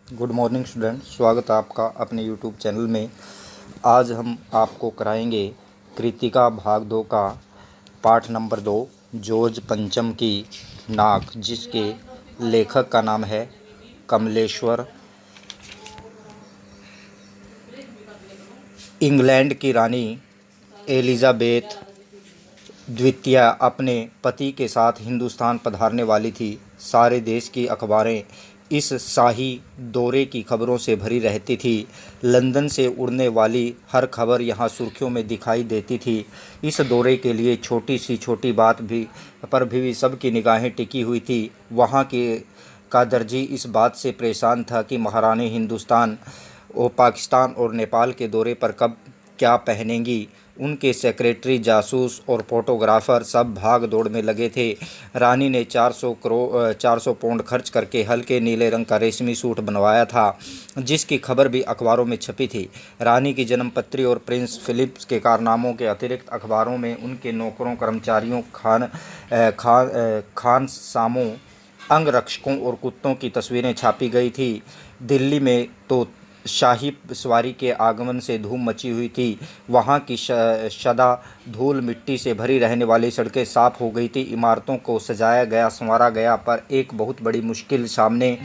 Good morning student, स्वागत है आपका अपने यूट्यूब चैनल में। आज हम आपको कराएंगे कृतिका भाग 2 का पाठ नंबर 2, जॉर्ज पंचम की नाक, जिसके लेखक का नाम है कमलेश्वर। इंग्लैंड की रानी एलिजाबेथ द्वितीय अपने पति के साथ हिंदुस्तान पधारने वाली थी। सारे देश की अखबारें इस शाही दौरे की खबरों से भरी रहती थी। लंदन से उड़ने वाली हर खबर यहाँ सुर्खियों में दिखाई देती थी। इस दौरे के लिए छोटी सी छोटी बात भी सबकी निगाहें टिकी हुई थी। वहाँ के का दर्जी इस बात से परेशान था कि महारानी हिंदुस्तान और पाकिस्तान और नेपाल के दौरे पर कब क्या पहनेंगी। उनके सेक्रेटरी, जासूस और फोटोग्राफर सब भाग दौड़ में लगे थे। रानी ने 400 पाउंड खर्च करके हल्के नीले रंग का रेशमी सूट बनवाया था, जिसकी खबर भी अखबारों में छपी थी। रानी की जन्मपत्री और प्रिंस फिलिप के कारनामों के अतिरिक्त अखबारों में उनके नौकरों, कर्मचारियों, खानसामों, अंगरक्षकों और कुत्तों की तस्वीरें छापी गई थी। दिल्ली में तो शाही सवारी के आगमन से धूम मची हुई थी। वहाँ की शदा धूल मिट्टी से भरी रहने वाली सड़कें साफ हो गई थी। इमारतों को सजाया गया, संवारा गया, पर एक बहुत बड़ी मुश्किल सामने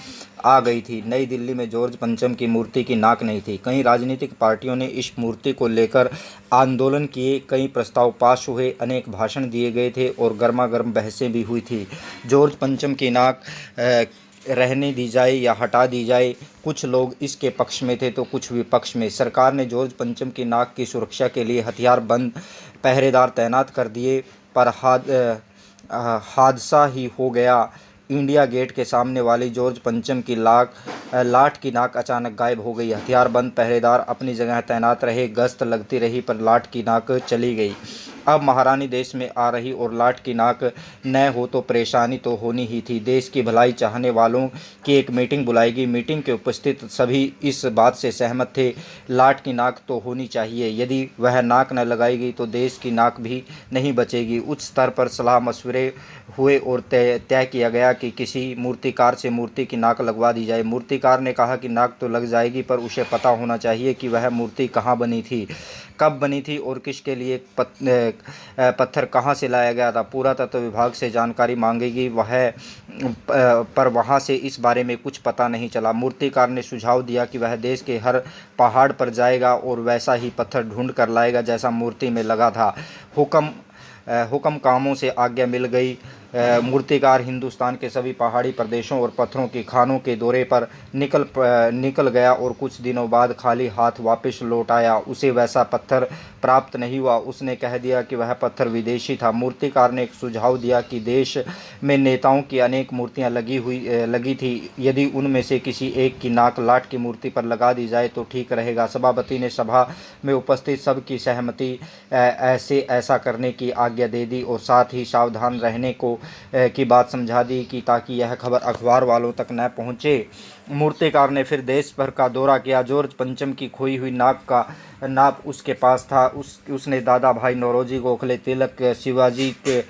आ गई थी। नई दिल्ली में जॉर्ज पंचम की मूर्ति की नाक नहीं थी। कई राजनीतिक पार्टियों ने इस मूर्ति को लेकर आंदोलन किए, कई प्रस्ताव पास हुए, अनेक भाषण दिए गए थे और गर्मागर्म बहसें भी हुई थी। जॉर्ज पंचम की नाक रहने दी जाए या हटा दी जाए। कुछ लोग इसके पक्ष में थे तो कुछ विपक्ष में। सरकार ने जॉर्ज पंचम की नाक की सुरक्षा के लिए हथियारबंद पहरेदार तैनात कर दिए, पर हादसा ही हो गया। इंडिया गेट के सामने वाली जॉर्ज पंचम की लाट की नाक अचानक गायब हो गई। हथियारबंद पहरेदार अपनी जगह तैनात रहे, गश्त लगती रही, पर लाट की नाक चली गई। अब महारानी देश में आ रही और लाट की नाक न हो तो परेशानी तो होनी ही थी। देश की भलाई चाहने वालों की एक मीटिंग बुलाएगी। मीटिंग के उपस्थित सभी इस बात से सहमत थे, लाट की नाक तो होनी चाहिए। यदि वह नाक न लगाएगी तो देश की नाक भी नहीं बचेगी। उच्च स्तर पर सलाह मशवरे हुए और तय किया गया कि किसी मूर्तिकार से मूर्ति की नाक लगवा दी जाए। मूर्तिकार ने कहा कि नाक तो लग जाएगी, पर उसे पता होना चाहिए कि वह मूर्ति कहाँ बनी थी, कब बनी थी और किसके लिए पत्थर कहाँ से लाया गया था। पुरातत्व विभाग से जानकारी मांगेगी पर वहाँ से इस बारे में कुछ पता नहीं चला। मूर्तिकार ने सुझाव दिया कि वह देश के हर पहाड़ पर जाएगा और वैसा ही पत्थर ढूंढ कर लाएगा जैसा मूर्ति में लगा था। हुक्म कामों से आज्ञा मिल गई। मूर्तिकार हिंदुस्तान के सभी पहाड़ी प्रदेशों और पत्थरों की खानों के दौरे पर निकल गया और कुछ दिनों बाद खाली हाथ वापस लौट आया। उसे वैसा पत्थर प्राप्त नहीं हुआ। उसने कह दिया कि वह पत्थर विदेशी था। मूर्तिकार ने एक सुझाव दिया कि देश में नेताओं की अनेक मूर्तियां लगी थी। यदि उनमें से किसी एक की नाक लाट की मूर्ति पर लगा दी जाए तो ठीक रहेगा। सभापति ने सभा में उपस्थित सबकी सहमति ऐसा करने की आज्ञा दे दी और साथ ही सावधान रहने की बात समझा दी कि ताकि यह खबर अखबार वालों तक न पहुंचे। मूर्तिकार ने फिर देश भर का दौरा किया। जॉर्ज पंचम की खोई हुई नाक का नाप उसके पास था। उसने दादा भाई नौरोजी गोखले, तिलक, शिवाजी के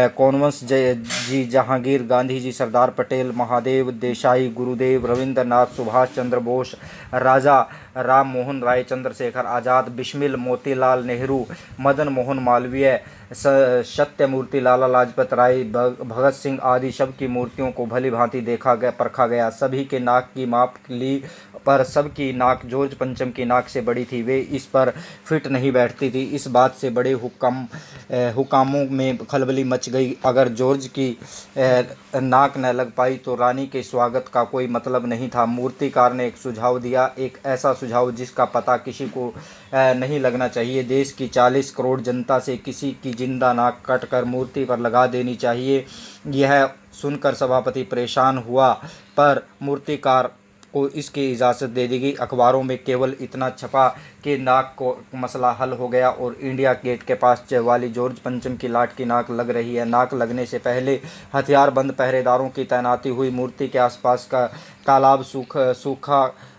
कॉन्वंश जी, जहांगीर, गांधी जी, सरदार पटेल, महादेव देसाई, गुरुदेव रविंद्रनाथ, सुभाष चंद्र बोस, राजा राम मोहन राय, चंद्रशेखर आज़ाद, बिस्मिल, मोतीलाल नेहरू, मदन मोहन मालवीय, सत्यमूर्ति, लाला लाजपत राय, भगत सिंह आदि सब की मूर्तियों को भली भांति परखा गया। सभी के नाक की माप ली, पर सबकी नाक जॉर्ज पंचम की नाक से बड़ी थी। वे इस पर फिट नहीं बैठती थी। इस बात से बड़े हुकामों में खलबली मच गई। अगर जॉर्ज की नाक न लग पाई तो रानी के स्वागत का कोई मतलब नहीं था। मूर्तिकार ने एक सुझाव दिया, एक ऐसा सुझाव जिसका पता किसी को नहीं लगना चाहिए। देश की 40 करोड़ जनता से किसी की जिंदा नाक काट कर मूर्ति पर लगा देनी चाहिए। यह सुनकर सभापति परेशान हुआ, पर मूर्तिकार को इसकी इजाज़त दे दी गई। अखबारों में केवल इतना छपा कि नाक को मसला हल हो गया और इंडिया गेट के पास वाली जॉर्ज पंचम की लाट की नाक लग रही है। नाक लगने से पहले हथियारबंद पहरेदारों की तैनाती हुई। मूर्ति के आसपास का तालाब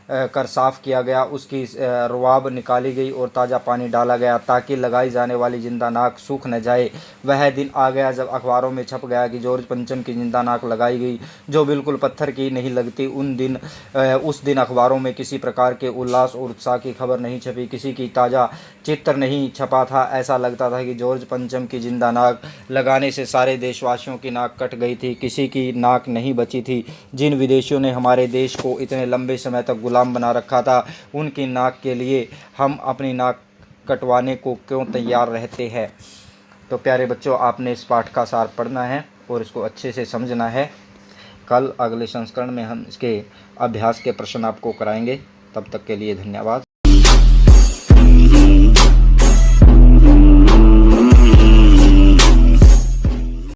कर साफ़ किया गया, उसकी रुआब निकाली गई और ताज़ा पानी डाला गया ताकि लगाई जाने वाली जिंदा नाक सूख न जाए। वह दिन आ गया जब अखबारों में छप गया कि जॉर्ज पंचम की जिंदा नाक लगाई गई, जो बिल्कुल पत्थर की नहीं लगती। उस दिन अखबारों में किसी प्रकार के उल्लास और उत्साह की खबर नहीं छपी, किसी की ताज़ा चित्र नहीं छपा था। ऐसा लगता था कि जॉर्ज पंचम की जिंदा नाक लगाने से सारे देशवासियों की नाक कट गई थी, किसी की नाक नहीं बची थी। जिन विदेशियों ने हमारे देश को इतने लंबे समय तक गुलाम बना रखा था, उनकी नाक के लिए हम अपनी नाक कटवाने को क्यों तैयार रहते हैं। तो प्यारे बच्चों, आपने इस पाठ का सार पढ़ना है और इसको अच्छे से समझना है। कल अगले संस्करण में हम इसके अभ्यास के प्रश्न आपको कराएंगे। तब तक के लिए धन्यवाद।